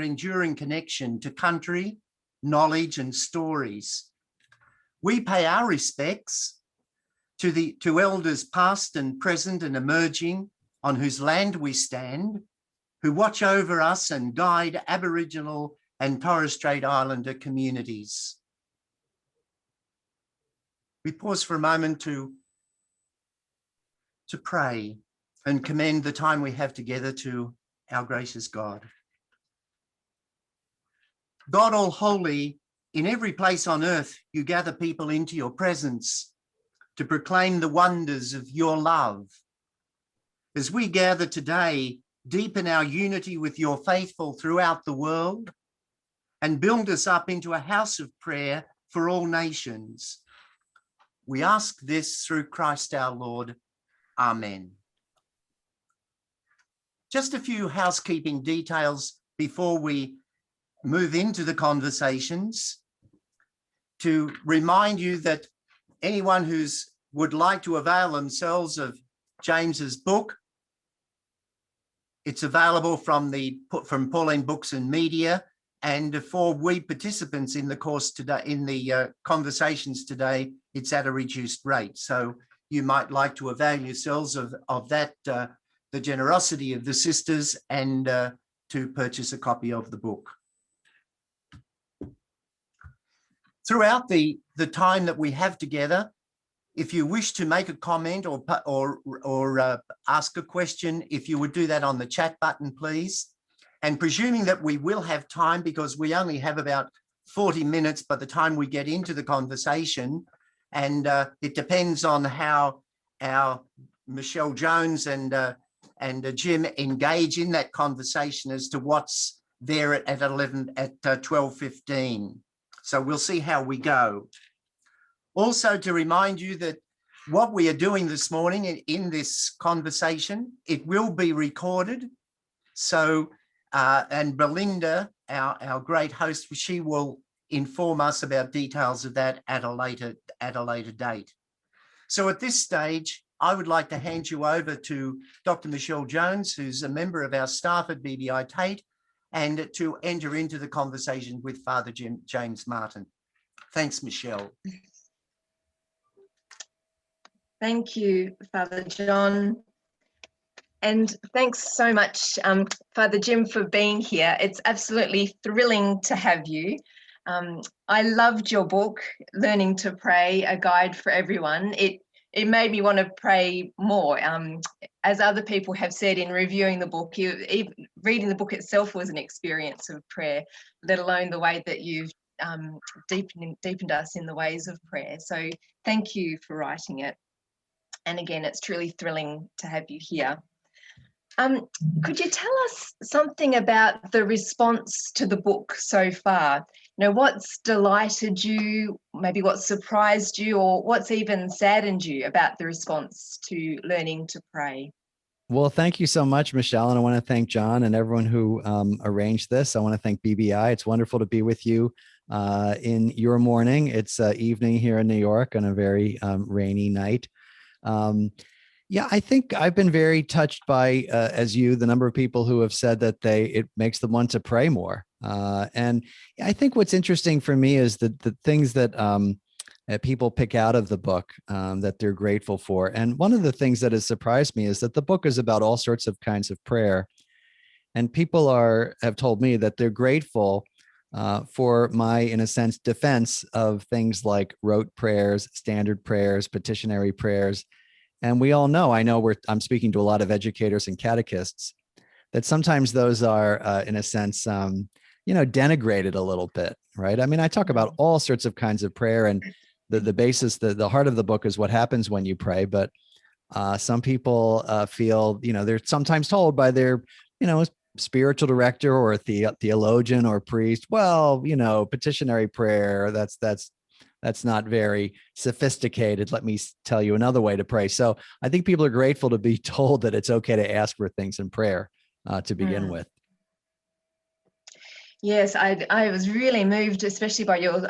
enduring connection to country, knowledge, and stories. We pay our respects to elders past and present and emerging, on whose land we stand, who watch over us and guide Aboriginal and Torres Strait Islander communities. We pause for a moment to pray and commend the time we have together to our gracious God. God all holy, in every place on earth, you gather people into your presence to proclaim the wonders of your love. As we gather today, deepen our unity with your faithful throughout the world and build us up into a house of prayer for all nations. We ask this through Christ our Lord. Amen. Just a few housekeeping details before we move into the conversations. To remind you that anyone who would like to avail themselves of James's book, it's available from Pauline Books and Media, and for we participants in the course today, in the conversations today, it's at a reduced rate. So you might like to avail yourselves of that, the generosity of the sisters, and to purchase a copy of the book. Throughout the time that we have together, if you wish to make a comment or ask a question, if you would do that on the chat button, please. And presuming that we will have time, because we only have about 40 minutes by the time we get into the conversation, and it depends on how our Michelle Jones and Jim engage in that conversation as to what's there at 12:15. So we'll see how we go. Also, to remind you that what we are doing this morning in this conversation, it will be recorded. So, and Belinda, our great host, she will inform us about details of that at a later date. So at this stage, I would like to hand you over to Dr. Michelle Jones, who's a member of our staff at BBI TAITE, and to enter into the conversation with Father James Martin. Thanks, Michelle. Thank you, Father John. And thanks so much, Father Jim, for being here. It's absolutely thrilling to have you. I loved your book, Learning to Pray, A Guide for Everyone. It made me want to pray more. As other people have said in reviewing the book, reading the book itself was an experience of prayer, let alone the way that you've deepened us in the ways of prayer. So thank you for writing it. And again, it's truly thrilling to have you here. Could you tell us something about the response to the book so far? You know, what's delighted you, maybe what surprised you, or what's even saddened you about the response to Learning to Pray? Well, thank you so much, Michelle. And I want to thank John and everyone who arranged this. I want to thank BBI. It's wonderful to be with you in your morning. It's evening here in New York on a very rainy night. Yeah, I think I've been very touched by, as you, the number of people who have said that it makes them want to pray more. And I think what's interesting for me is the things that people pick out of the book that they're grateful for. And one of the things that has surprised me is that the book is about all sorts of kinds of prayer. And people have told me that they're grateful for my, in a sense, defense of things like rote prayers, standard prayers, petitionary prayers. And we all know, I'm speaking to a lot of educators and catechists, that sometimes those are, in a sense, denigrated a little bit, right? I mean, I talk about all sorts of kinds of prayer, and the basis, the heart of the book is what happens when you pray. But some people feel, they're sometimes told by their, spiritual director or theologian or priest, well, petitionary prayer, that's not very sophisticated. Let me tell you another way to pray. So I think people are grateful to be told that it's okay to ask for things in prayer to begin with. Yes, I was really moved, especially by your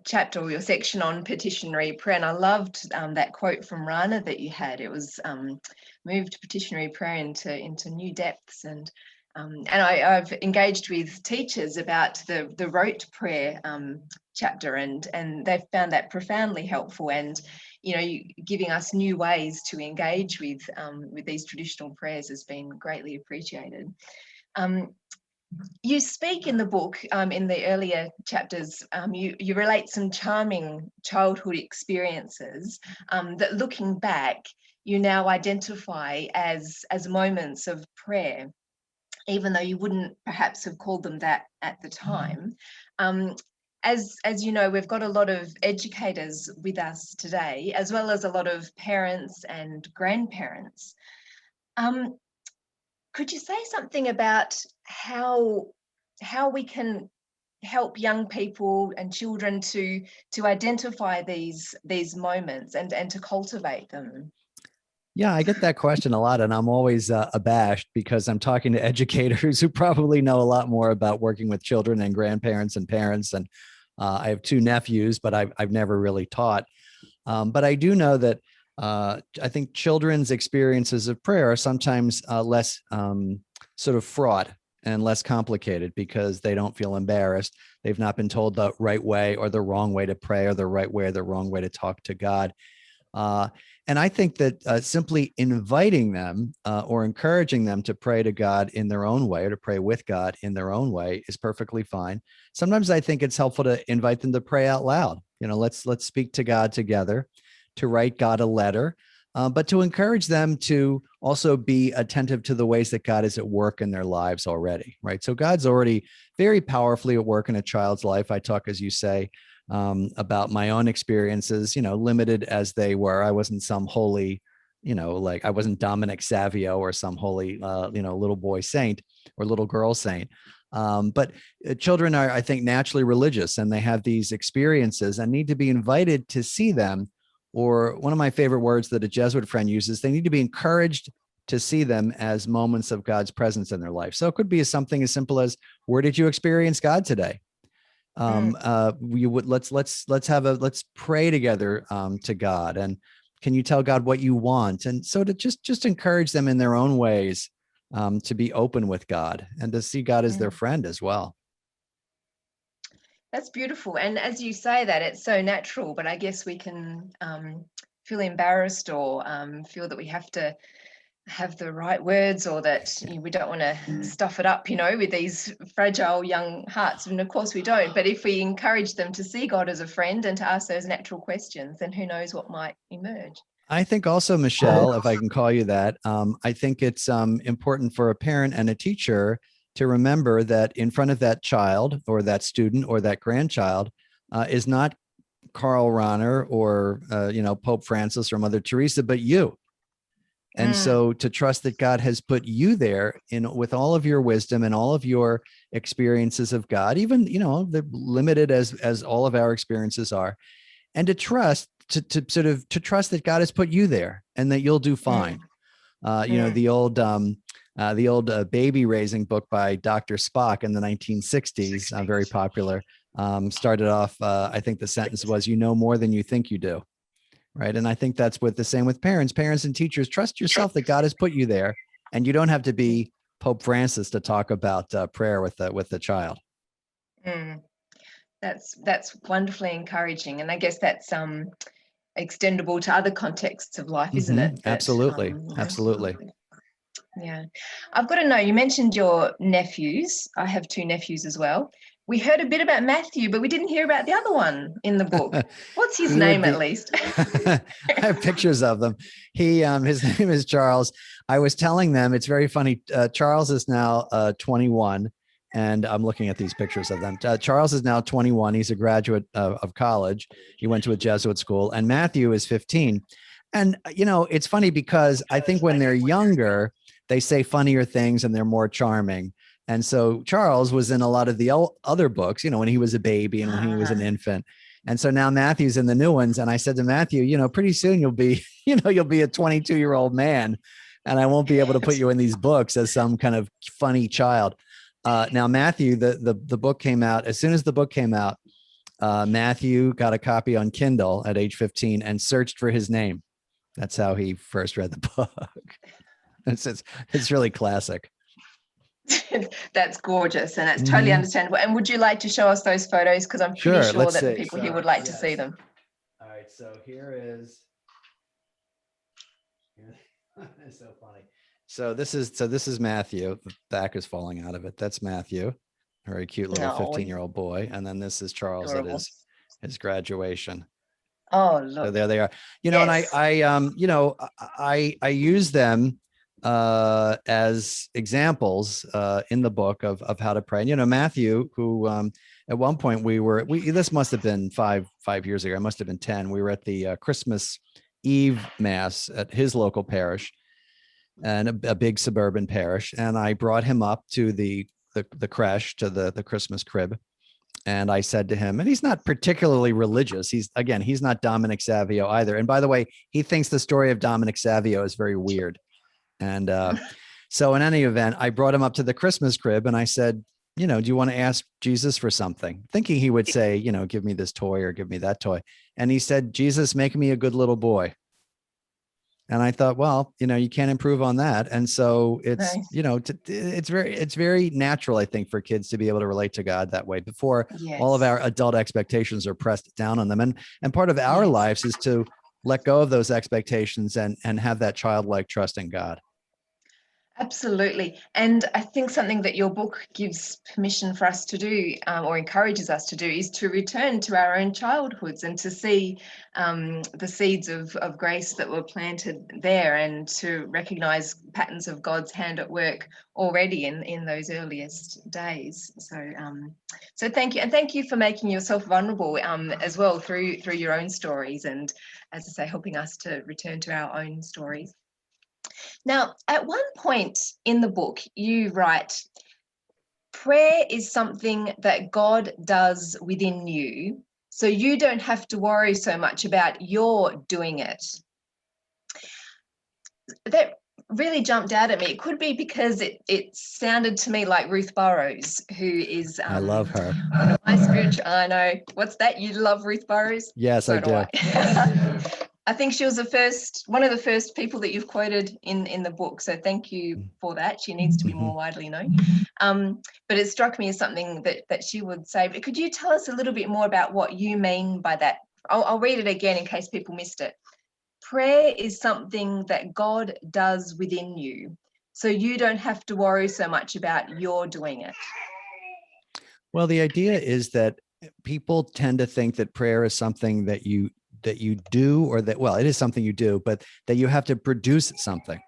chapter or your section on petitionary prayer. And I loved that quote from Rana that you had. It was moved petitionary prayer into new depths. And And I've engaged with teachers about the rote prayer chapter, and they've found that profoundly helpful, and giving us new ways to engage with these traditional prayers has been greatly appreciated. You speak in the book, in the earlier chapters, you relate some charming childhood experiences that, looking back, you now identify as moments of prayer, even though you wouldn't perhaps have called them that at the time. As you know, we've got a lot of educators with us today, as well as a lot of parents and grandparents. Could you say something about how we can help young people and children to identify these moments and to cultivate them? Yeah, I get that question a lot, and I'm always abashed because I'm talking to educators who probably know a lot more about working with children and grandparents and parents. And I have 2 nephews, but I've never really taught. But I do know that I think children's experiences of prayer are sometimes less sort of fraught and less complicated because they don't feel embarrassed. They've not been told the right way or the wrong way to pray, or the right way or the wrong way to talk to God. And I think that simply inviting them or encouraging them to pray to God in their own way, or to pray with God in their own way, is perfectly fine. Sometimes I think it's helpful to invite them to pray out loud. Let's speak to God together, to write God a letter, but to encourage them to also be attentive to the ways that God is at work in their lives already, right? So God's already very powerfully at work in a child's life. I talk, as you say, about my own experiences, limited as they were. I wasn't some holy, like I wasn't Dominic Savio or some holy, little boy saint or little girl saint. But children are, I think, naturally religious, and they have these experiences and need to be invited to see them. Or one of my favorite words that a Jesuit friend uses, they need to be encouraged to see them as moments of God's presence in their life. So it could be something as simple as, where did you experience God today? Let's pray together to God, and can you tell God what you want? And so to just encourage them in their own ways to be open with God and to see God as their friend as well. That's beautiful. And as you say that, it's so natural, but I guess we can feel embarrassed or feel that we have to have the right words, or that we don't want to stuff it up, with these fragile young hearts. And of course we don't. But if we encourage them to see God as a friend and to ask those natural questions, then who knows what might emerge. I think also, Michelle, if I can call you that, I think it's important for a parent and a teacher to remember that in front of that child or that student or that grandchild is not Karl Rahner or, Pope Francis or Mother Teresa, but you. And so to trust that God has put you there with all of your wisdom and all of your experiences of God, even, they're limited as all of our experiences are, and to trust, to trust that God has put you there and that you'll do fine. The old baby raising book by Dr. Spock in the 1960s, very popular, started off, I think the sentence was, you know more than you think you do. Right. And I think that's the same with parents and teachers. Trust yourself that God has put you there, and you don't have to be Pope Francis to talk about prayer with the child. That's wonderfully encouraging. And I guess that's extendable to other contexts of life, isn't it? Absolutely. Absolutely. Yeah. I've got to know, you mentioned your nephews. I have 2 nephews as well. We heard a bit about Matthew, but we didn't hear about the other one in the book. What's his name, at least? I have pictures of them. His name is Charles. I was telling them, it's very funny. Charles is now 21, and I'm looking at these pictures of them. Charles is now 21. He's a graduate of college. He went to a Jesuit school, and Matthew is 15. And, it's funny because I think when they're younger, they say funnier things and they're more charming. And so Charles was in a lot of the other books, when he was a baby and when he was an infant. And so now Matthew's in the new ones. And I said to Matthew, pretty soon you'll be, you'll be a 22-year-old man, and I won't be able to put you in these books as some kind of funny child. Now, Matthew, the book came out. As soon as the book came out, Matthew got a copy on Kindle at age 15 and searched for his name. That's how he first read the book. It's really classic. That's gorgeous, and that's totally Mhm. understandable. And would you like to show us those photos? Because I'm pretty Sure, sure let's that the see. people here So, would like to yes. see them. All right, so here is. It's so funny. So this is Matthew. The back is falling out of it. That's Matthew, very cute little No, 15-year-old boy, and then this is Charles at adorable. his graduation. Oh, So look. there they are. And I use them as examples in the book of how to pray. And, Matthew, who at one point this must have been five years ago. I must have been 10. We were at the Christmas Eve Mass at his local parish, and a big suburban parish. And I brought him up to the creche, to the Christmas crib. And I said to him, and he's not particularly religious. He's not Dominic Savio either. And by the way, he thinks the story of Dominic Savio is very weird. And so in any event, I brought him up to the Christmas crib and I said, do you want to ask Jesus for something? Thinking he would say, give me this toy or give me that toy. And he said, Jesus, make me a good little boy. And I thought, well, you can't improve on that. And so it's, Nice. it's very natural, I think, for kids to be able to relate to God that way before all of Yes. our adult expectations are pressed down on them. And part of our Yes. lives is to let go of those expectations and have that childlike trust in God. Absolutely. And I think something that your book gives permission for us to do, or encourages us to do, is to return to our own childhoods and to see the seeds of grace that were planted there, and to recognize patterns of God's hand at work already in those earliest days. So thank you. And thank you for making yourself vulnerable as well through your own stories, and, as I say, helping us to return to our own stories. Now, at one point in the book, you write, prayer is something that God does within you, so you don't have to worry so much about your doing it. That really jumped out at me. It could be because it sounded to me like Ruth Burrows, who is I love her. one of my spiritual. I know. What's that? You love Ruth Burrows? Yes, So I do. I think she was one of the first people that you've quoted in the book. So thank you for that. She needs to be more widely known. But it struck me as something that she would say. But could you tell us a little bit more about what you mean by that? I'll read it again in case people missed it. Prayer is something that God does within you, so you don't have to worry so much about your doing it. Well, the idea is that people tend to think that prayer is something that you do, or that, well, it is something you do, but that you have to produce something.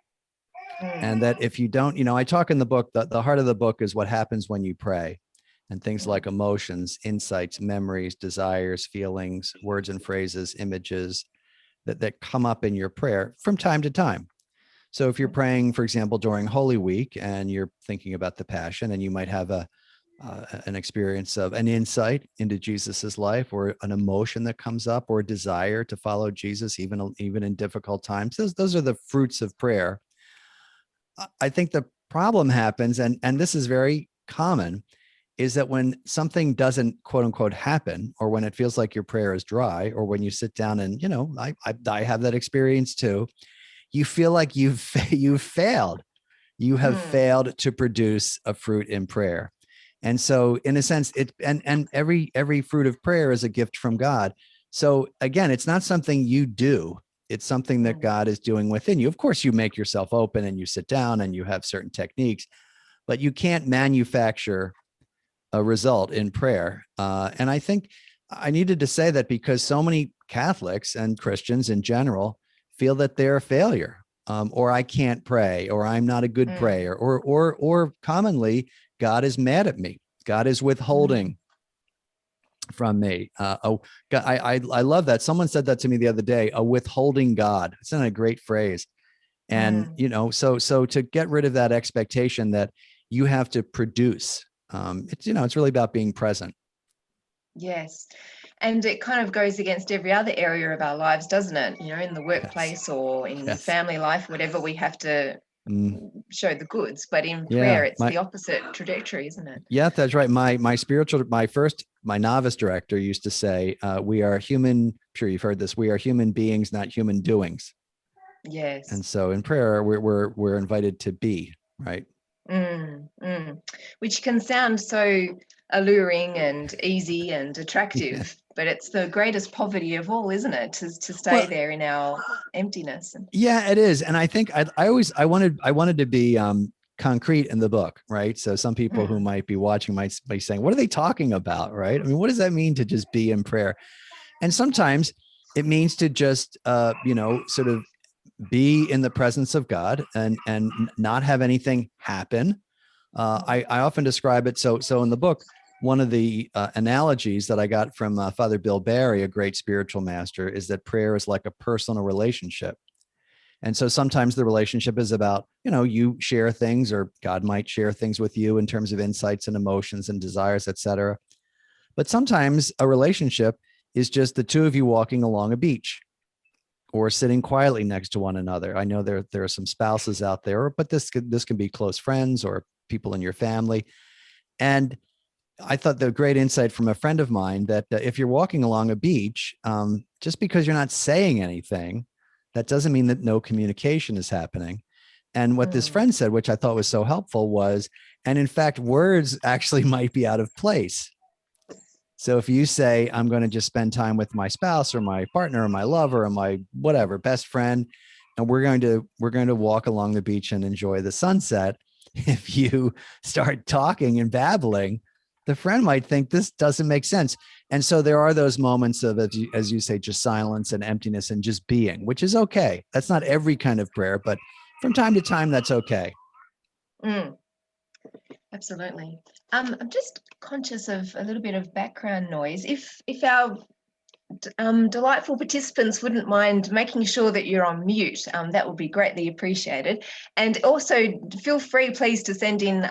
And that if you don't, I talk in the book, the heart of the book is what happens when you pray, and things like emotions, insights, memories, desires, feelings, words and phrases, images that come up in your prayer from time to time. So if you're praying, for example, during Holy Week and you're thinking about the Passion, and you might have an experience of an insight into Jesus's life, or an emotion that comes up, or a desire to follow Jesus, even in difficult times. Those are the fruits of prayer. I think the problem happens, and this is very common, is that when something doesn't, quote unquote, happen, or when it feels like your prayer is dry, or when you sit down and, I have that experience too, you feel like you've failed. You have failed to produce a fruit in prayer. And so in a sense, and every fruit of prayer is a gift from God. So again, it's not something you do. It's something that God is doing within you. Of course, you make yourself open and you sit down and you have certain techniques, but you can't manufacture a result in prayer. And I think I needed to say that because so many Catholics and Christians in general feel that they're a failure, or I can't pray, or I'm not a good prayer, or commonly God is mad at me. God is withholding from me. I love that. Someone said that to me the other day, a withholding God. It's not a great phrase. And, so to get rid of that expectation that you have to produce, it's really about being present. Yes. And it kind of goes against every other area of our lives, doesn't it? In the workplace or in family life, whatever, we have to show the goods. But in prayer, it's the opposite trajectory, isn't it? Yeah, that's right. My novice director used to say, we are human. I'm sure you've heard this. We are human beings, not human doings. Yes. And so in prayer, we're invited to be, right? Which can sound so alluring and easy and attractive, but it's the greatest poverty of all, isn't it? To stay Well, there in our emptiness. yeah, it is. And I think I wanted to be concrete in the book, right? So some people who might be watching might be saying, what are they talking about? Right. I mean, what does that mean to just be in prayer? And sometimes it means to just, sort of be in the presence of God and not have anything happen. I often describe it. So in the book, one of the analogies that I got from Father Bill Barry, a great spiritual master, is that prayer is like a personal relationship. And so sometimes the relationship is about, you share things, or God might share things with you in terms of insights and emotions and desires, et cetera. But sometimes a relationship is just the two of you walking along a beach or sitting quietly next to one another. I know there are some spouses out there, but this can be close friends or people in your family. And I thought the great insight from a friend of mine that if you're walking along a beach, just because you're not saying anything, that doesn't mean that no communication is happening. And what this friend said, which I thought was so helpful, was, and in fact, words actually might be out of place. So if you say, I'm going to just spend time with my spouse or my partner or my lover or my whatever best friend, and we're going to walk along the beach and enjoy the sunset. If you start talking and babbling, the friend might think this doesn't make sense. And so there are those moments of, as you say, just silence and emptiness and just being, which is okay. That's not every kind of prayer, but from time to time, that's okay. Absolutely. I'm just conscious of a little bit of background noise. If our delightful participants wouldn't mind making sure that you're on mute, that would be greatly appreciated. And also feel free, please, to send in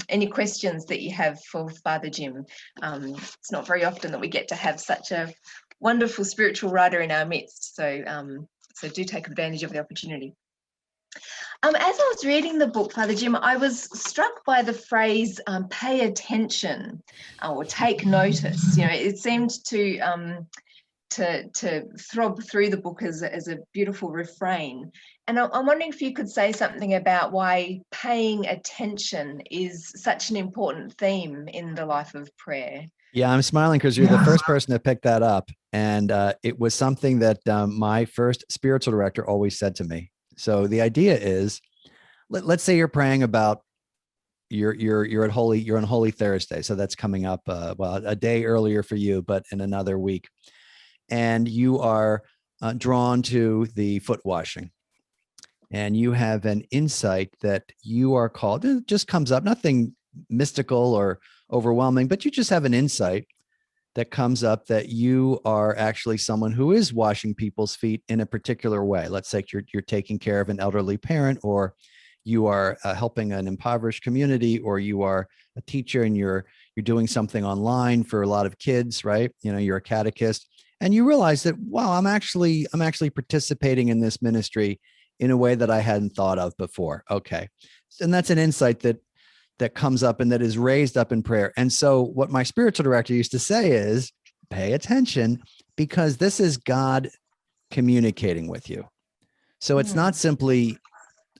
any questions that you have for Father Jim. It's not very often that we get to have such a wonderful spiritual writer in our midst. So do take advantage of the opportunity. As I was reading the book, Father Jim, I was struck by the phrase "pay attention" or "take notice." It seemed to throb through the book as a beautiful refrain. And I'm wondering if you could say something about why paying attention is such an important theme in the life of prayer. Yeah, I'm smiling because you're the first person to pick that up. And it was something that my first spiritual director always said to me. So the idea is, let's say you're praying about you're on Holy Thursday. So that's coming up, a day earlier for you, but in another week. And you are drawn to the foot washing. And you have an insight that you are called, it just comes up, nothing mystical or overwhelming, but you just have an insight that comes up that you are actually someone who is washing people's feet in a particular way. Let's say you're taking care of an elderly parent, or you are helping an impoverished community, or you are a teacher and you're doing something online for a lot of kids, right? You're a catechist, and you realize that, wow, I'm actually participating in this ministry in a way that I hadn't thought of before. Okay. And that's an insight that comes up and that is raised up in prayer. And so what my spiritual director used to say is, pay attention, because this is God communicating with you. So it's not simply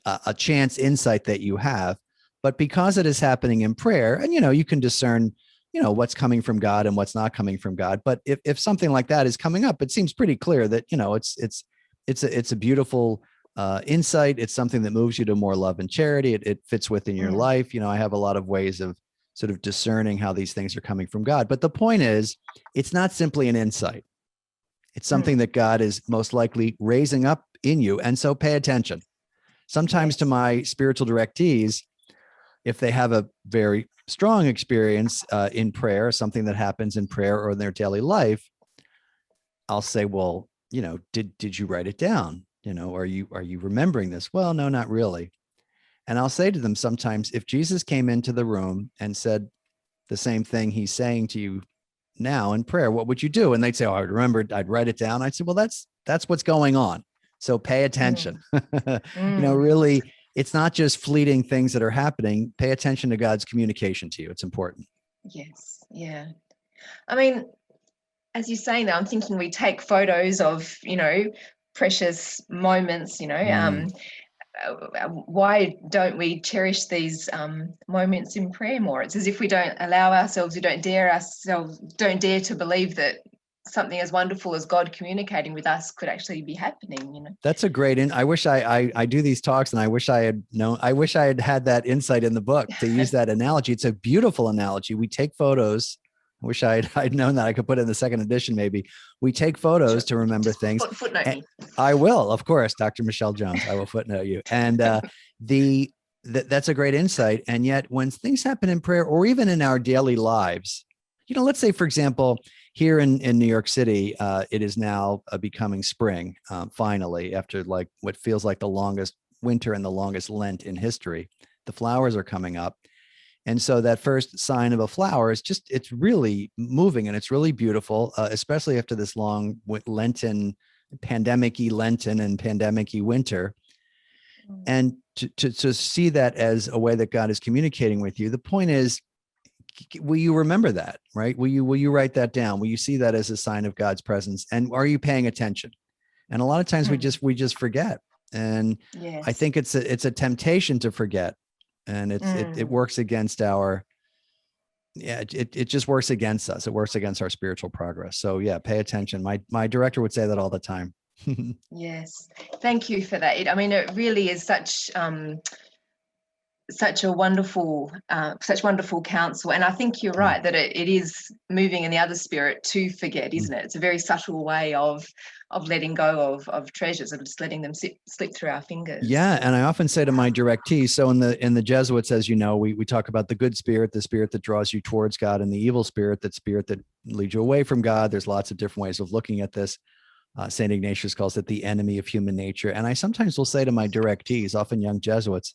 a chance insight that you have, but because it is happening in prayer, and you can discern what's coming from God and what's not coming from God. But if something like that is coming up, it seems pretty clear that it's a beautiful insight. It's something that moves you to more love and charity. It fits within your life. I have a lot of ways of sort of discerning how these things are coming from God. But the point is, it's not simply an insight. It's something that God is most likely raising up in you. And so pay attention. Sometimes to my spiritual directees, if they have a very strong experience in prayer, something that happens in prayer or in their daily life, I'll say, well, did you write it down? Are you remembering this? Well, no, not really. And I'll say to them sometimes, if Jesus came into the room and said the same thing he's saying to you now in prayer, what would you do? And they'd say, oh, I remembered, I'd write it down. I'd say, well, that's what's going on. So pay attention. Really, it's not just fleeting things that are happening. Pay attention to God's communication to you. It's important. Yes. Yeah. I mean, as you're saying that, I'm thinking we take photos of, precious moments, why don't we cherish these moments in prayer more? It's as if we don't allow ourselves, we don't dare to believe that something as wonderful as God communicating with us could actually be happening, you know. That's a great, and I wish I do these talks, and I wish I had had that insight in the book to use that analogy. It's a beautiful analogy. We take photos. I wish I'd known that. I could put it in the second edition, maybe. We take photos to remember Just things. Footnote me. I will, of course, Dr. Michelle Jones. I will footnote you. And that's a great insight. And yet, when things happen in prayer, or even in our daily lives, you know, let's say, for example, here in New York City, it is now becoming spring, finally, after like what feels like the longest winter and the longest Lent in history. The flowers are coming up. And so that first sign of a flower is just, it's really moving and it's really beautiful, especially after this long Lenten, pandemic-y Lenten and pandemic-y winter. And to see that as a way that God is communicating with you, the point is, will you remember that, right? Will you write that down? Will you see that as a sign of God's presence? And are you paying attention? And a lot of times we just forget. And yes. I think it's a temptation to forget. And it works against our, it just works against us. It works against our spiritual progress. So yeah, pay attention. My director would say that all the time. Yes. Thank you for that. I mean, it really is such wonderful counsel. And I think you're right that it is moving in the other spirit to forget, isn't it? It's a very subtle way of letting go of treasures, of just letting them slip through our fingers. Yeah. And I often say to my directees, so in the Jesuits, as you know, we talk about the good spirit, the spirit that draws you towards God, and the evil spirit, that spirit that leads you away from God. There's lots of different ways of looking at this. St. Ignatius calls it the enemy of human nature. And I sometimes will say to my directees, often young Jesuits,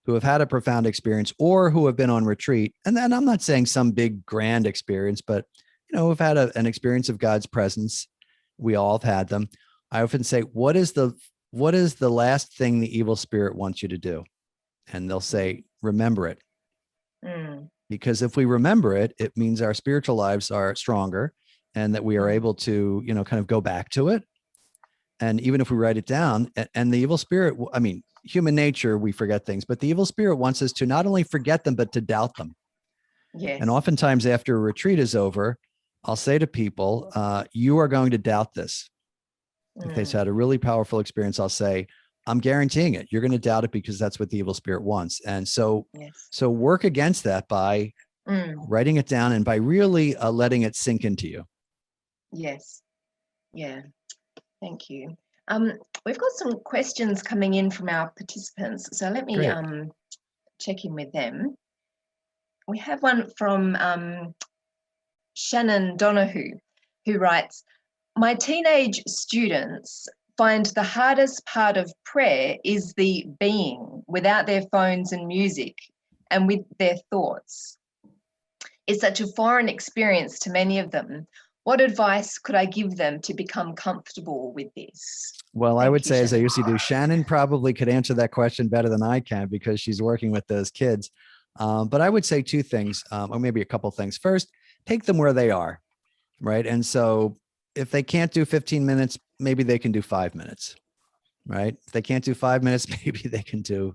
who have had a profound experience or who have been on retreat, and then I'm not saying some big grand experience, but you know, who've had an experience of God's presence. We all have had them. I often say, what is the last thing the evil spirit wants you to do? And they'll say, remember it. Because if we remember it, it means our spiritual lives are stronger and that we are able to, you know, kind of go back to it. And even if we write it down, and the evil spirit, I mean, human nature, we forget things, but the evil spirit wants us to not only forget them, but to doubt them. Yes. And oftentimes after a retreat is over, I'll say to people, you are going to doubt this. If they've had a really powerful experience, I'll say, I'm guaranteeing it. You're going to doubt it because that's what the evil spirit wants. And so, so work against that by writing it down and by really letting it sink into you. Yes. Yeah. Thank you. We've got some questions coming in from our participants. So let me check in with them. We have one from Shannon Donahue, who writes, my teenage students find the hardest part of prayer is the being without their phones and music and with their thoughts. It's such a foreign experience to many of them. What advice could I give them to become comfortable with this? Well, I would say, as I usually do, Shannon probably could answer that question better than I can because she's working with those kids. But I would say two things, or maybe a couple things. First, take them where they are, right? And so if they can't do 15 minutes, maybe they can do 5 minutes, right? If they can't do 5 minutes, maybe they can do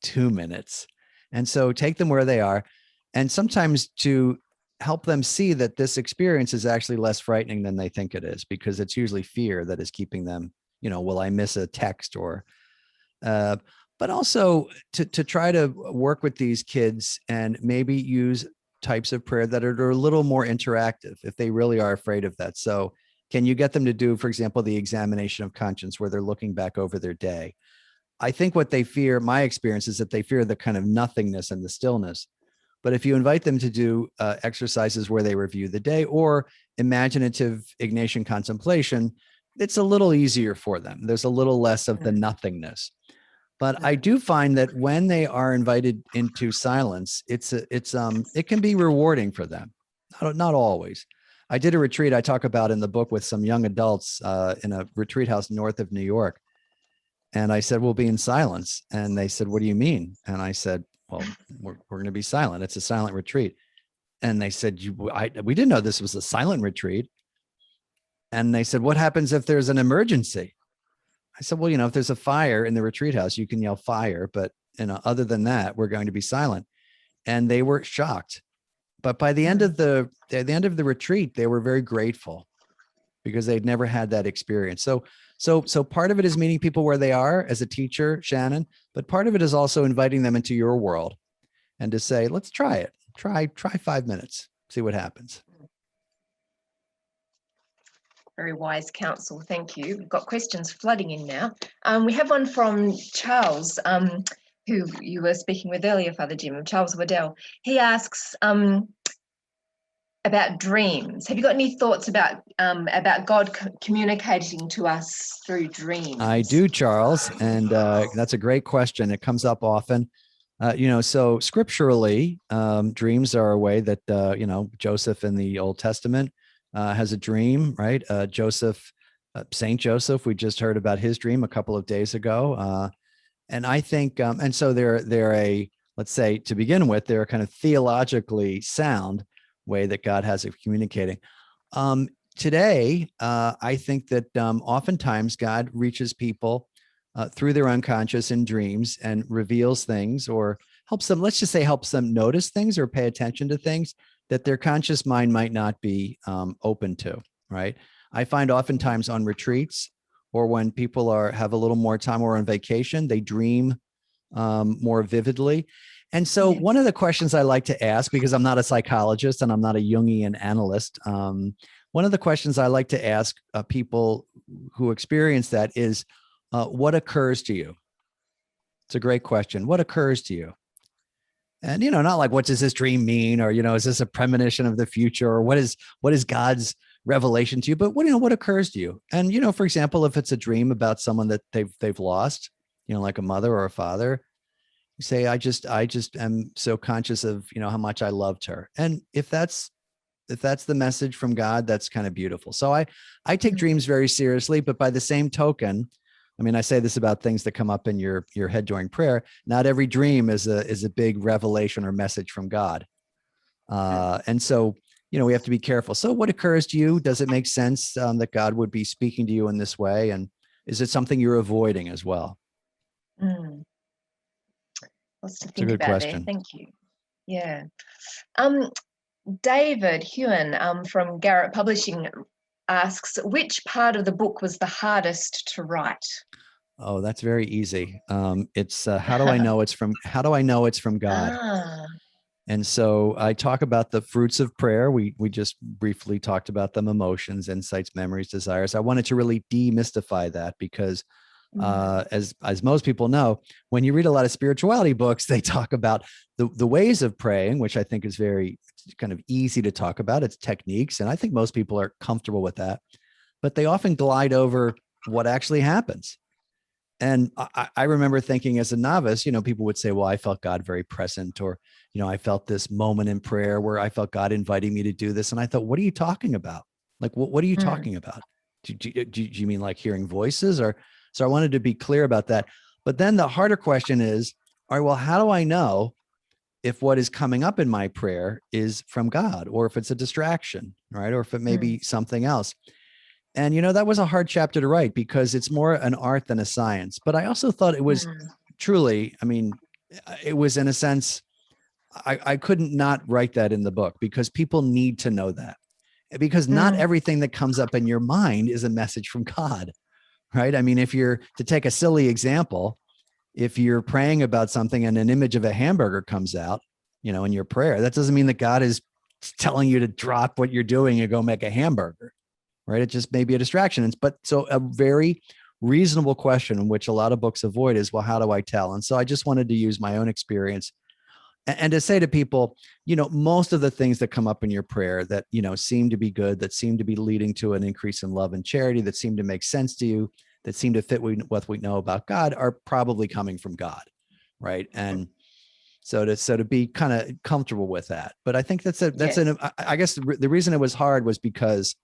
2 minutes. And so take them where they are. And sometimes to help them see that this experience is actually less frightening than they think it is, because it's usually fear that is keeping them, you know, will I miss a text or, but also to try to work with these kids and maybe use types of prayer that are a little more interactive if they really are afraid of that. So can you get them to do, for example, the examination of conscience where they're looking back over their day? I think what they fear, my experience is that they fear the kind of nothingness and the stillness. But if you invite them to do exercises where they review the day or imaginative Ignatian contemplation, it's a little easier for them. There's a little less of the nothingness. But I do find that when they are invited into silence, it can be rewarding for them. Not always. I did a retreat I talk about in the book with some young adults in a retreat house north of New York. And I said, we'll be in silence. And they said, what do you mean? And I said, well, we're going to be silent. It's a silent retreat. And they said, we didn't know this was a silent retreat. And they said, what happens if there's an emergency? I said, well, if there's a fire in the retreat house, you can yell fire, but other than that, we're going to be silent. And they were shocked. But by the end of the retreat, they were very grateful because they'd never had that experience. So part of it is meeting people where they are as a teacher, Shannon, but part of it is also inviting them into your world and to say, let's try it. Try 5 minutes, see what happens. Very wise counsel. Thank you. We've got questions flooding in now. We have one from Charles, who you were speaking with earlier, Father Jim, Charles Waddell. He asks about dreams. Have you got any thoughts about God communicating to us through dreams? I do, Charles, and that's a great question. It comes up often. So scripturally, dreams are a way that Joseph in the Old Testament has a dream, right? Saint Joseph, we just heard about his dream a couple of days ago. And I think, and so let's say to begin with, they're a kind of theologically sound way that God has of communicating. Today, I think that oftentimes God reaches people through their unconscious in dreams and reveals things or helps them notice things or pay attention to things that their conscious mind might not be open to, right? I find oftentimes on retreats or when people have a little more time or on vacation, they dream more vividly. And so one of the questions I like to ask, because I'm not a psychologist and I'm not a Jungian analyst, one of the questions I like to ask people who experience that is, what occurs to you? It's a great question. What occurs to you? And, not like, what does this dream mean? Or, is this a premonition of the future? Or what is God's revelation to you? But what occurs to you? And, for example, if it's a dream about someone that they've lost, like a mother or a father, you say, I just am so conscious of, how much I loved her. And if that's the message from God, that's kind of beautiful. So I take dreams very seriously, but by the same token, I say this about things that come up in your head during prayer. Not every dream is a big revelation or message from God. And so, we have to be careful. So what occurs to you? Does it make sense that God would be speaking to you in this way? And is it something you're avoiding as well? Lots to think about there. Thank you. Yeah. David Hewen from Garrett Publishing asks, which part of the book was the hardest to write? Oh, that's very easy. It's how do I know it's from God? And so I talk about the fruits of prayer. We just briefly talked about them: emotions, insights, memories, desires. I wanted to really demystify that because as most people know, when you read a lot of spirituality books, they talk about the ways of praying, which I think is very kind of easy to talk about. It's techniques. And I think most people are comfortable with that, but they often glide over what actually happens. And I remember thinking as a novice, people would say, well, I felt God very present, or, I felt this moment in prayer where I felt God inviting me to do this. And I thought, what are you talking about? Like, what are you talking about? Do you mean like hearing voices? Or so I wanted to be clear about that. But then the harder question is, all right, well, how do I know if what is coming up in my prayer is from God, or if it's a distraction, right? Or if it may be something else. And, that was a hard chapter to write because it's more an art than a science. But I also thought it was truly, it was in a sense, I couldn't not write that in the book because people need to know that. Because not everything that comes up in your mind is a message from God, right? If you're, to take a silly example, if you're praying about something and an image of a hamburger comes out, in your prayer, that doesn't mean that God is telling you to drop what you're doing and go make a hamburger, right? It just may be a distraction. But so a very reasonable question, which a lot of books avoid, is, well, how do I tell? And so I just wanted to use my own experience and to say to people, most of the things that come up in your prayer that, seem to be good, that seem to be leading to an increase in love and charity, that seem to make sense to you, that seem to fit what we know about God, are probably coming from God, right? And so to be kind of comfortable with that. But I think I guess the reason it was hard was because,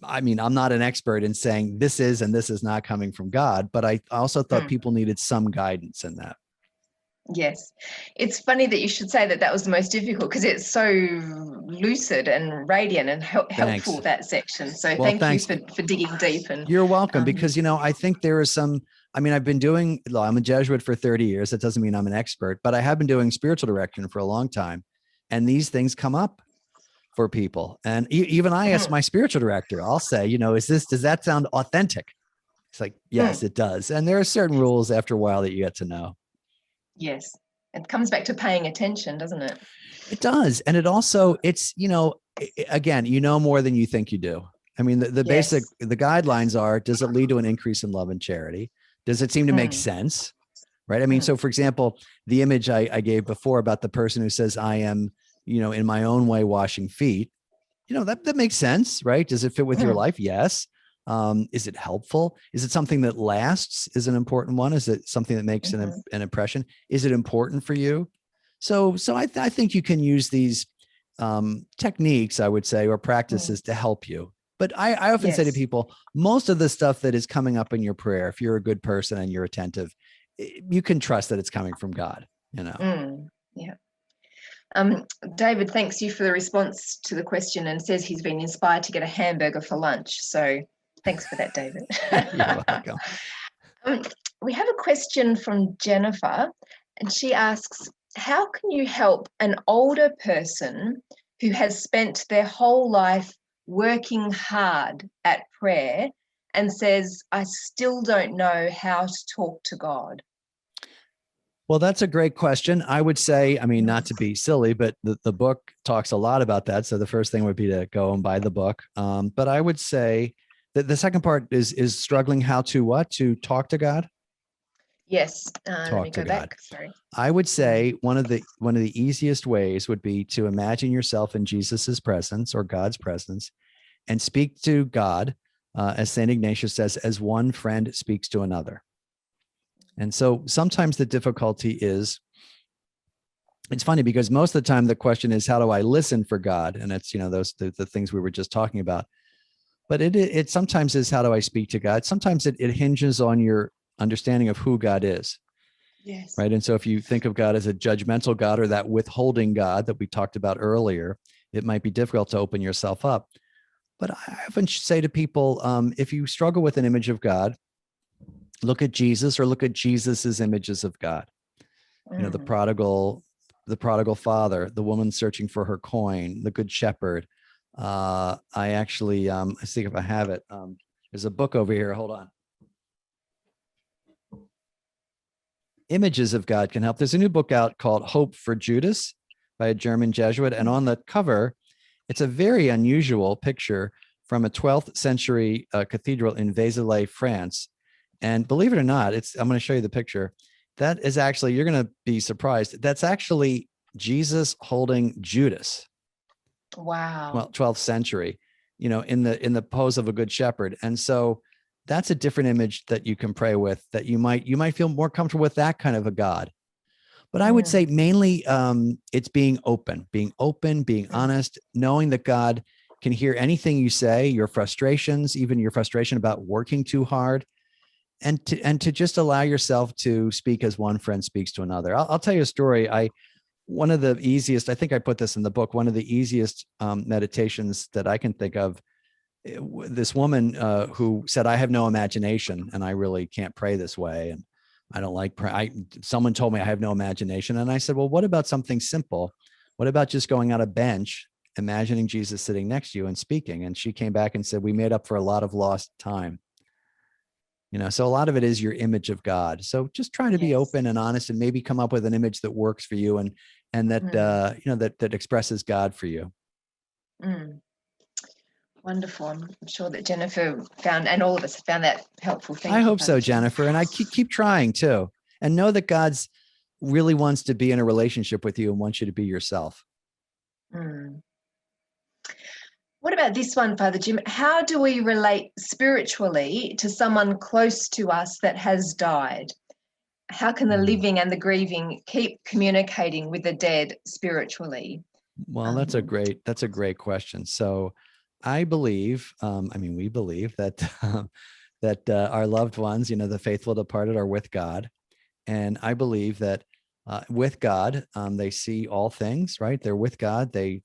I'm not an expert in saying this is and this is not coming from God, but I also thought people needed some guidance in that. Yes. It's funny that you should say that that was the most difficult, because it's so lucid and radiant and helpful, that section. So Well, thank thanks. you for digging deep. And You're welcome, because, I think there is I'm a Jesuit for 30 years. That doesn't mean I'm an expert, but I have been doing spiritual direction for a long time. And these things come up for people. And even I ask my spiritual director, I'll say, does that sound authentic? It's like, yes, it does. And there are certain rules after a while that you get to know. Yes. It comes back to paying attention, doesn't it? It does. And it also, it's, again, more than you think you do. I mean, the basic, the guidelines are, does it lead to an increase in love and charity? Does it seem to make sense? Right. I mean, so for example, the image I gave before about the person who says, I am, in my own way, washing feet, that makes sense, right? Does it fit with your life? Yes. Is it helpful? Is it something that lasts? Is an important one? Is it something that makes an impression? Is it important for you? So I think you can use these techniques, I would say, or practices to help you. But I often say to people, most of the stuff that is coming up in your prayer, if you're a good person and you're attentive, you can trust that it's coming from God, Yeah. David thanks you for the response to the question and says he's been inspired to get a hamburger for lunch. So thanks for that, David. You're welcome. We have a question from Jennifer, and she asks, how can you help an older person who has spent their whole life working hard at prayer and says, I still don't know how to talk to God? Well, that's a great question. I would say, not to be silly, but the book talks a lot about that. So the first thing would be to go and buy the book. But I would say that the second part is struggling how to what? To talk to God? Yes. Let me go back. Sorry. I would say one of the easiest ways would be to imagine yourself in Jesus's presence or God's presence and speak to God, as St. Ignatius says, as one friend speaks to another. And so sometimes the difficulty is, it's funny because most of the time the question is, how do I listen for God? And it's, the things we were just talking about. But it sometimes is, how do I speak to God? Sometimes it hinges on your understanding of who God is. Yes. Right. And so if you think of God as a judgmental God or that withholding God that we talked about earlier, it might be difficult to open yourself up. But I often say to people, if you struggle with an image of God, look at Jesus or look at Jesus's images of God. The prodigal father, the woman searching for her coin, the good shepherd. I actually, I think if I have it, there's a book over here. Hold on. Images of God can help. There's a new book out called Hope for Judas by a German Jesuit. And on the cover, it's a very unusual picture from a 12th century cathedral in Vézelay, France. And believe it or not, I'm going to show you the picture. That is actually, you're going to be surprised. That's actually Jesus holding Judas. Wow. Well, 12th century, in the pose of a good shepherd. And so that's a different image that you can pray with, that you might feel more comfortable with that kind of a God. But I would say mainly it's being open, being honest, knowing that God can hear anything you say, your frustrations, even your frustration about working too hard. And to just allow yourself to speak as one friend speaks to another. I'll tell you a story. One of the easiest, I think I put this in the book, one of the easiest meditations that I can think of, this woman who said, I have no imagination and I really can't pray this way. And I don't like pray. Someone told me I have no imagination. And I said, well, what about something simple? What about just going on a bench, imagining Jesus sitting next to you and speaking? And she came back and said, we made up for a lot of lost time. So a lot of it is your image of God. So just try to be open and honest and maybe come up with an image that works for you and that, that expresses God for you. Wonderful. I'm sure that Jennifer found, and all of us found that helpful. Thank you. I hope so, Jennifer. And I keep trying too. And know that God's really wants to be in a relationship with you and wants you to be yourself. What about this one, Father Jim? How do we relate spiritually to someone close to us that has died? How can the living and the grieving keep communicating with the dead spiritually? Well, that's a great question. So I believe, we believe that, that our loved ones, the faithful departed are with God. And I believe that with God. They see all things, right? They're with God. They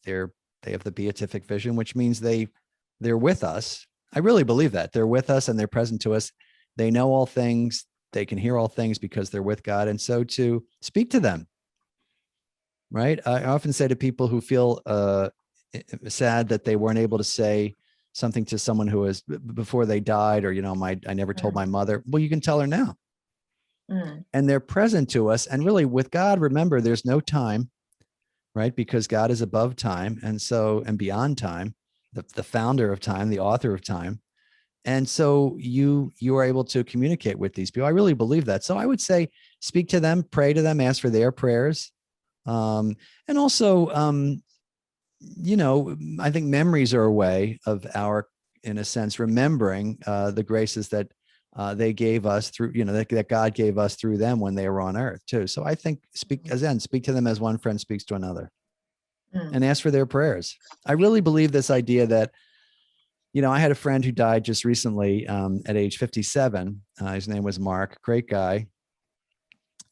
have the beatific vision, which means they're with us. I really believe that they're with us and they're present to us. They know all things. They can hear all things because they're with God. And so to speak to them, right? I often say to people who feel sad that they weren't able to say something to someone who was before they died, or, I never told my mother. Well, you can tell her now. And they're present to us. And really with God, remember, there's no time, right? Because God is above time. And beyond time, the founder of time, the author of time. And so you are able to communicate with these people. I really believe that. So I would say, speak to them, pray to them, ask for their prayers. And also, I think memories are a way of in a sense, remembering the graces that they gave us through, that God gave us through them when they were on earth too. So I think speak to them as one friend speaks to another, and ask for their prayers. I really believe this idea that, I had a friend who died just recently at age 57. His name was Mark, great guy.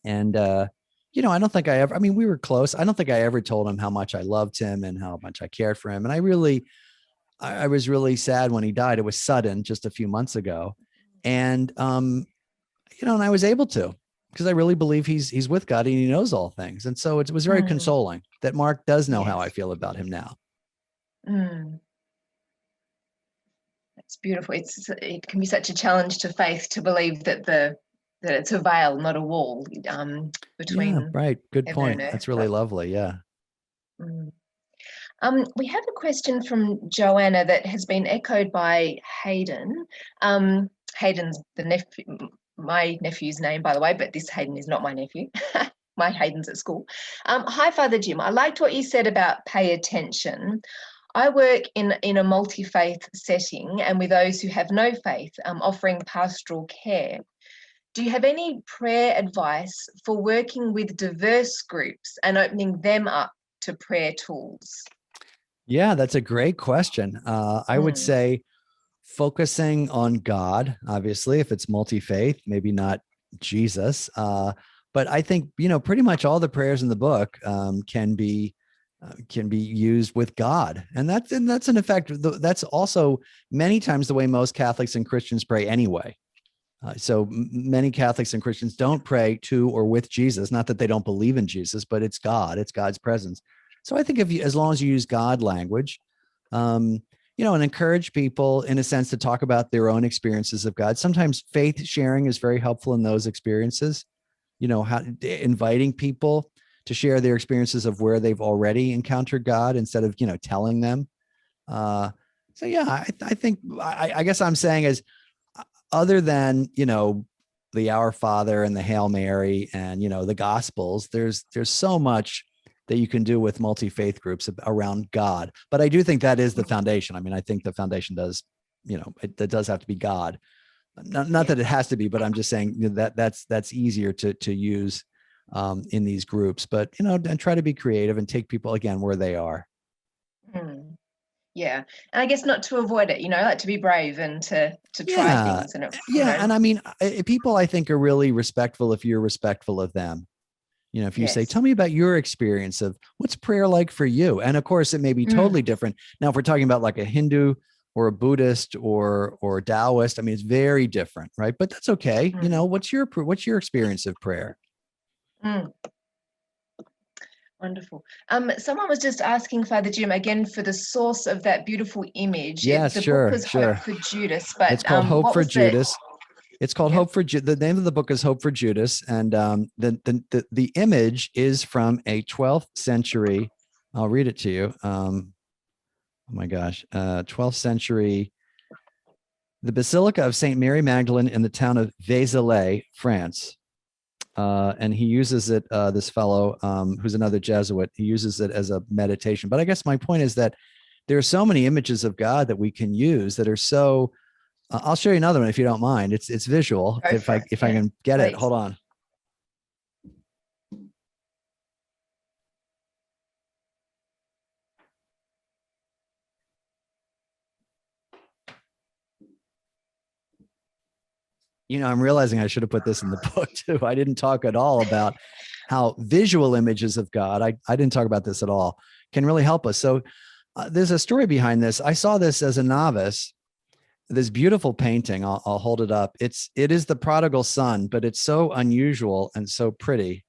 And, I don't think we were close. I don't think I ever told him how much I loved him and how much I cared for him. And I was really sad when he died. It was sudden, just a few months ago. And, and I was able to, because I really believe he's with God and he knows all things. And so it was very consoling that Mark does know how I feel about him now. That's beautiful. It can be such a challenge to faith to believe that it's a veil, not a wall, between. Yeah, right. Good heaven point. and earth. That's really lovely. Yeah. We have a question from Joanna that has been echoed by Hayden. Hayden's my nephew's name, by the way, but this Hayden is not my nephew. My Hayden's at school. Hi, Father Jim. I liked what you said about pay attention. I work in a multi-faith setting and with those who have no faith, offering pastoral care. Do you have any prayer advice for working with diverse groups and opening them up to prayer tools? Yeah, that's a great question. I would say focusing on God, obviously, if it's multi-faith, maybe not Jesus. But I think, pretty much all the prayers in the book can be used with God. And that's in effect, that's also many times the way most Catholics and Christians pray anyway. So many Catholics and Christians don't pray to or with Jesus, not that they don't believe in Jesus, but it's God, it's God's presence. So I think as long as you use God language, and encourage people in a sense to talk about their own experiences of God. Sometimes faith sharing is very helpful in those experiences, inviting people to share their experiences of where they've already encountered God instead of, telling them. I think, I guess I'm saying is, other than, the Our Father and the Hail Mary and, the Gospels, there's so much that you can do with multi-faith groups around God. But I do think that is the foundation. I think the foundation does, that does have to be God. Not that it has to be, but I'm just saying that's easier to use in these groups. But, and try to be creative and take people again where they are. Yeah. And I guess not to avoid it, like to be brave and to try things. And people, I think, are really respectful if you're respectful of them. If you say, tell me about your experience of what's prayer like for you. And of course, it may be totally different. Now, if we're talking about like a Hindu or a Buddhist or Taoist, it's very different, right? But that's okay. What's your experience of prayer? Wonderful. Someone was just asking Father Jim again for the source of that beautiful image. Yes, the sure, book was sure. Hope for Judas, but it's called Hope for Judas. It's called Hope for the name of the book is Hope for Judas, and the image is from a 12th century. I'll read it to you. Oh my gosh, 12th century. The Basilica of Saint Mary Magdalene in the town of Vézelay, France. And he uses it, this fellow, who's another Jesuit, he uses it as a meditation. But I guess my point is that there are so many images of God that we can use that are so, I'll show you another one if you don't mind. It's visual. If I can get it, hold on. I'm realizing I should have put this in the book too. I didn't talk at all about how visual images of God, I didn't talk about this at all, can really help us. So there's a story behind this. I saw this as a novice, this beautiful painting. I'll hold it up. It is the prodigal son, but it's so unusual and so pretty.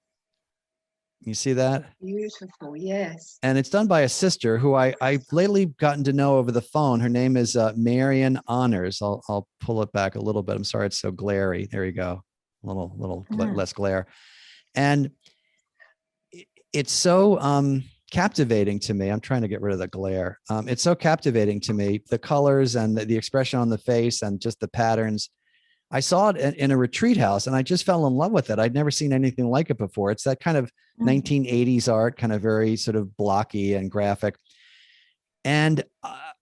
You see that? Beautiful, yes. And it's done by a sister who I've lately gotten to know over the phone. Her name is Marion Honors. I'll pull it back a little bit. I'm sorry it's so glary. There you go. A little less glare. And it's so captivating to me. I'm trying to get rid of the glare. It's so captivating to me, the colors and the expression on the face and just the patterns. I saw it in a retreat house and I just fell in love with it. I'd never seen anything like it before. It's that kind of 1980s art, kind of very sort of blocky and graphic. And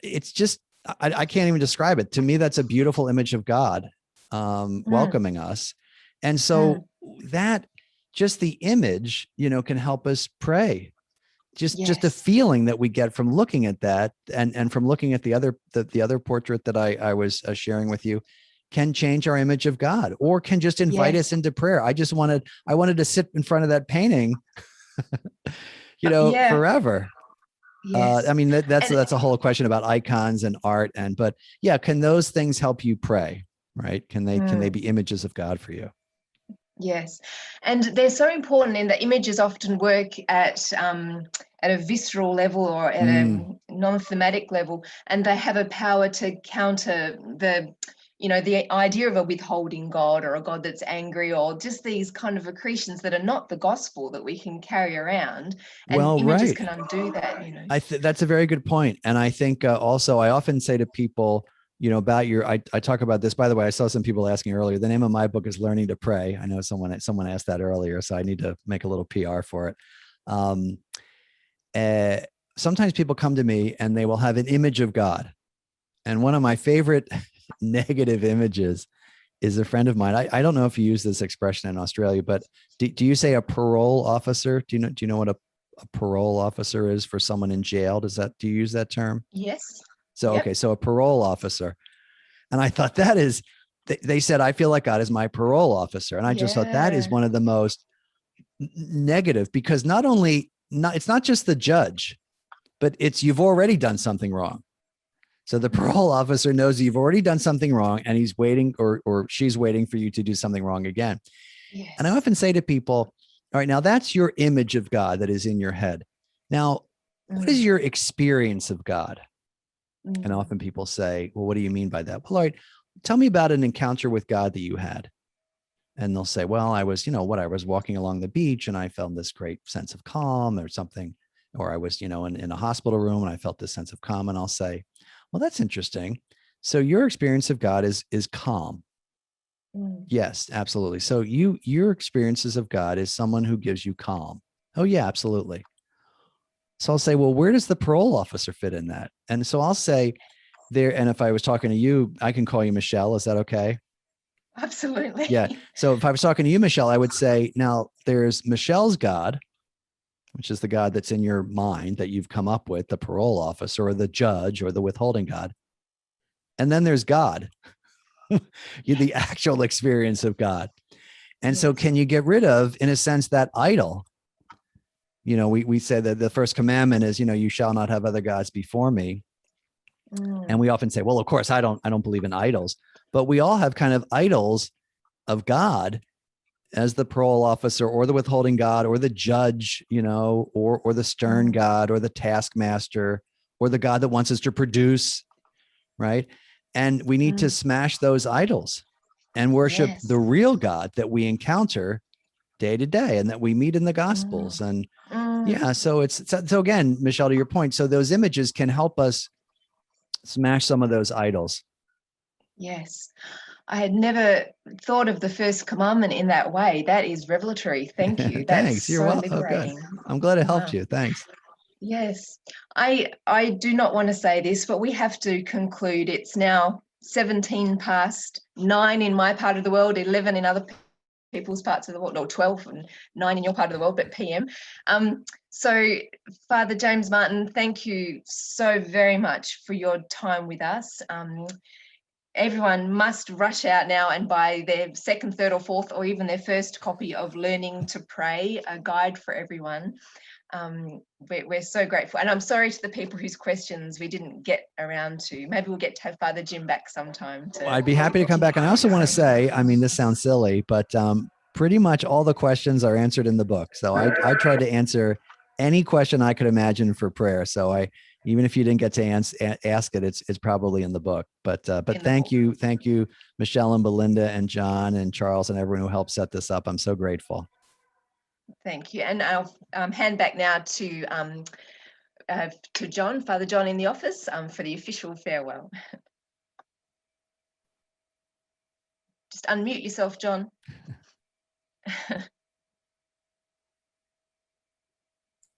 it's just, I can't even describe it. To me, that's a beautiful image of God welcoming us. And so that, just the image, can help us pray. Just a feeling that we get from looking at that and from looking at the other portrait that I was sharing with you, can change our image of God, or can just invite us into prayer. I wanted to sit in front of that painting, forever. Yes. I mean, that's a whole question about icons and art, but yeah, can those things help you pray? Right? Can they be images of God for you? Yes, and they're so important in that images often work at a visceral level or at a non-thematic level, and they have a power to counter the idea of a withholding God or a God that's angry, or just these kind of accretions that are not the gospel that we can carry around. And images can undo that. That's a very good point. And I think also I often say to people, about I talk about this, by the way. I saw some people asking earlier, the name of my book is Learning to Pray. I know someone asked that earlier, so I need to make a little PR for it. Sometimes people come to me and they will have an image of God. And one of my favorite negative images is a friend of mine. I don't know if you use this expression in Australia, but do you say a parole officer? Do you know what a parole officer is for someone in jail? Do you use that term? Yes. So, okay. So a parole officer. And I thought they said, I feel like God is my parole officer. And I just thought that is one of the most negative, because it's not just the judge, but you've already done something wrong. So the parole officer knows you've already done something wrong and he's waiting or she's waiting for you to do something wrong again. Yes. And I often say to people, all right, now that's your image of God that is in your head. Now, what is your experience of God? And often people say, well, what do you mean by that? Well, all right, tell me about an encounter with God that you had. And they'll say, well, I was walking along the beach and I felt this great sense of calm or something. Or I was, in a hospital room and I felt this sense of calm. And I'll say, well, that's interesting. So your experience of God is calm. Yes, absolutely. So your experiences of God is someone who gives you calm. Oh yeah, absolutely. So I'll say, well, where does the parole officer fit in that? And so I'll say there, and if I was talking to you, I can call you Michelle. Is that okay? Absolutely. Yeah. So if I was talking to you, Michelle, I would say, now there's Michelle's God, which is the God that's in your mind that you've come up with, the parole officer or the judge or the withholding God. And then there's God, the actual experience of God. And so can you get rid of, in a sense, that idol? We say that the first commandment is, you shall not have other gods before me. And we often say, well, of course, I don't believe in idols, but we all have kind of idols of God as the parole officer or the withholding God or the judge, or the stern God or the taskmaster or the God that wants us to produce, right? And we need to smash those idols and worship the real God that we encounter day to day and that we meet in the Gospels. And so so again, Michelle, to your point, so those images can help us smash some of those idols. Yes. I had never thought of the first commandment in that way. That is revelatory. Thank you. Thanks. You're welcome. Liberating. Oh, good. I'm glad it helped you. Thanks. Yes. I do not want to say this, but we have to conclude. It's now 17 past 9 in my part of the world, 11 in other people's parts of the world, or 12 and 9 in your part of the world, but PM. So Father James Martin, thank you so very much for your time with us. everyone must rush out now and buy their second, third or fourth, or even their first copy of Learning to Pray, a guide for everyone. We're so grateful. And I'm sorry to the people whose questions we didn't get around to. Maybe we'll get to have Father Jim back sometime. I'd be happy to come back. And I also want to say, I mean, this sounds silly, but pretty much all the questions are answered in the book. So I tried to answer any question I could imagine for prayer. So even if you didn't get to ask it, it's probably in the book. But thank you, Michelle and Belinda and John and Charles and everyone who helped set this up. I'm so grateful. Thank you. And I'll hand back now to John, Father John in the office, for the official farewell. Just unmute yourself, John.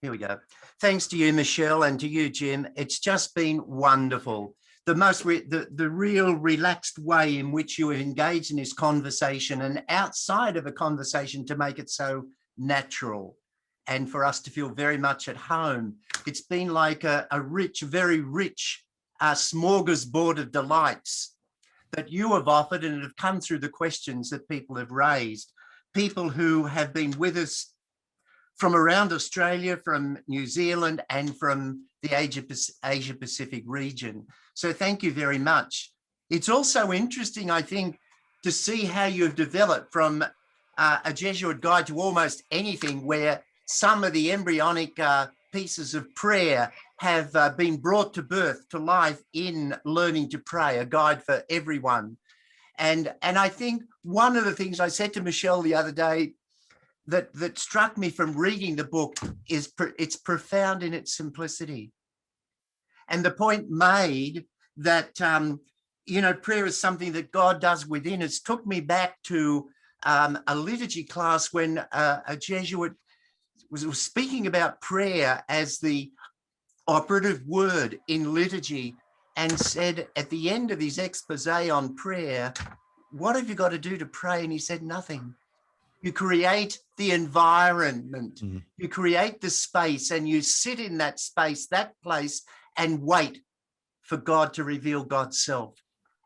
Here we go. Thanks to you, Michelle, and to you, Jim. It's just been wonderful. The real relaxed way in which you have engaged in this conversation and outside of a conversation to make it so natural and for us to feel very much at home. It's been like a rich, very rich smorgasbord of delights that you have offered and have come through the questions that people have raised. People who have been with us from around Australia, from New Zealand, and from the Asia Pacific region. So thank you very much. It's also interesting, I think, to see how you've developed from a Jesuit guide to almost anything, where some of the embryonic pieces of prayer have been brought to birth, to life in Learning to Pray, a guide for everyone. And I think one of the things I said to Michelle the other day that struck me from reading the book is it's profound in its simplicity. And the point made that, prayer is something that God does within us took me back to a liturgy class when a Jesuit was speaking about prayer as the operative word in liturgy, and said at the end of his expose on prayer, what have you got to do to pray? And he said, nothing. You create the environment, you create the space, and you sit in that space, that place, and wait for God to reveal God's self.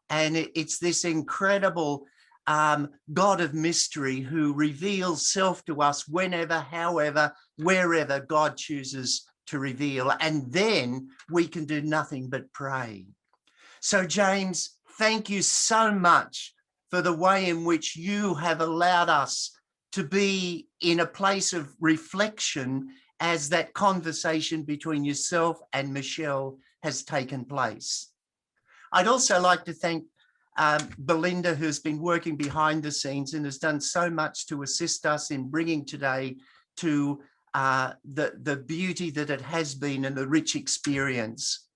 And it's this incredible God of mystery who reveals self to us whenever, however, wherever God chooses to reveal. And then we can do nothing but pray. So James, thank you so much for the way in which you have allowed us to be in a place of reflection as that conversation between yourself and Michelle has taken place. I'd also like to thank Belinda, who's been working behind the scenes and has done so much to assist us in bringing today to the beauty that it has been and the rich experience.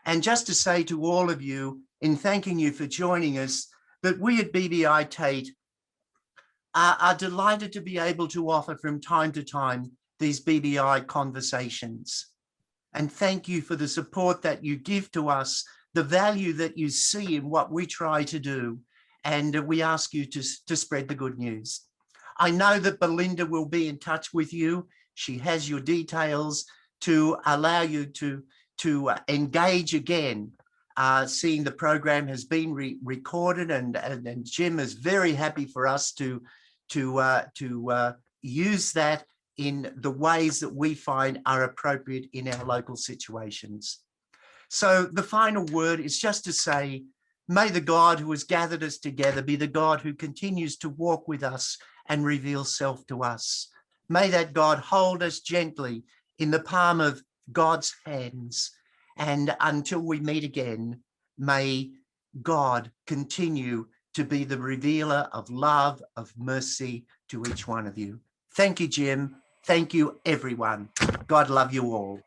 And just to say to all of you, in thanking you for joining us, that we at BBI TAITE are delighted to be able to offer from time to time these BBI conversations. And thank you for the support that you give to us, the value that you see in what we try to do. And we ask you to spread the good news. I know that Belinda will be in touch with you. She has your details to allow you to engage again. Seeing the program has been recorded, and Jim is very happy for us to use that in the ways that we find are appropriate in our local situations. So the final word is just to say, may the God who has gathered us together be the God who continues to walk with us and reveal self to us. May that God hold us gently in the palm of God's hands. And until we meet again, may God continue to be the revealer of love, of mercy to each one of you. Thank you, Jim. Thank you, everyone. God love you all.